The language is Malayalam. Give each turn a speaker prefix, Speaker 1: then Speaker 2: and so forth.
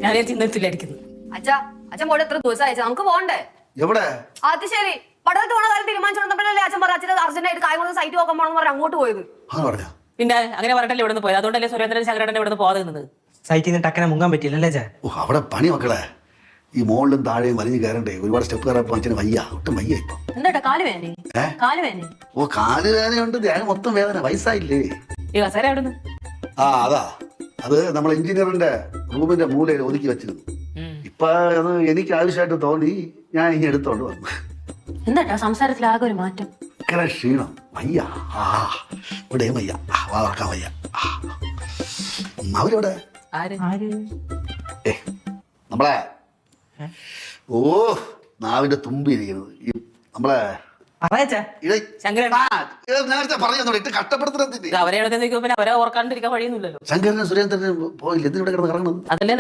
Speaker 1: ഞാൻ ചിന്തത്തില്ലായിരിക്കുന്നു.
Speaker 2: അച്ഛാ അച്ഛൻ പോയിട്ട് എത്ര ദിവസം അയച്ചാ നമുക്ക് പോകണ്ടേ?
Speaker 3: എവിടെ?
Speaker 2: അത് ശരി, പടവലത്ത് പോണ കാര്യം തീരുമാനിച്ചോണ്ടല്ലേ അച്ഛൻ പറഞ്ഞു അച്ഛൻ അർജന്റായിട്ട് കായ് കൊണ്ട് സൈറ്റ് നോക്കാൻ പോകണമെന്ന് പറഞ്ഞ് അങ്ങോട്ട് പോയത്.
Speaker 1: പിന്നെ അങ്ങനെ പറഞ്ഞിട്ടല്ലേ ഇവിടെ നിന്ന് പോയത്. അതുകൊണ്ടല്ലേ സുരേന്ദ്രൻ ശങ്കരേട്ടൻ ഇവിടെ നിന്ന് പോകാതെ നിന്നത്.
Speaker 4: സൈറ്റിൽ നിന്ന് ടക്കനെ മുങ്ങാൻ പറ്റില്ലല്ലേ ചാ?
Speaker 3: അവിടെ പണി മക്കളെ, ഈ മുകളിലും താഴെയും വലിഞ്ഞു കയറണ്ടേ, ഒരുപാട് സ്റ്റെപ്പ് കയറാൻ അച്ഛന് വയ്യ, ഒട്ടും വയ്യ ഇപ്പൊ.
Speaker 1: എന്താ കാല് വേദന? കാല് വേദന?
Speaker 3: ഓ, കാല് വേദനയുണ്ട്, ദേഹം മൊത്തം വേദന, വയസ്സായില്ലേ.
Speaker 1: ഈ കസേര എവിടുന്ന്?
Speaker 3: അതാ അത് നമ്മൾ എഞ്ചിനീയറിന്റെ റൂമിന്റെ മൂലയിൽ ഒതുക്കി വെച്ചിരുന്നു. ഇപ്പൊ അത് എനിക്ക് ആവശ്യമായിട്ട് തോന്നി, ഞാൻ ഇനി എടുത്തോണ്ട് വന്നു.
Speaker 1: എന്താ സംസാരത്തിൽ ആകെ ഒരു മാറ്റം?
Speaker 3: ഭയങ്കര ക്ഷീണം, വയ്യ. ഇവിടെയും വയ്യ, വാർക്കാൻ വയ്യ. അവരിവിടെ നമ്മളെ നാവിന്റെ തുമ്പി ഇരിക്കുന്നത് ഈ നമ്മളെ നേരത്തെ പറഞ്ഞു കഷ്ടപ്പെടുത്തുന്നത്.
Speaker 1: അവരെ പിന്നെ അവരെ ഓർക്കാണ്ടിരിക്കാൻ വഴിയൊന്നുമില്ലല്ലോ.
Speaker 3: ശങ്കരനും സുരേന്ദ്രനും പോയില്ല, എന്തിനിവിടെ കിടന്ന് ഇറങ്ങുന്നത്?
Speaker 1: അതല്ലേ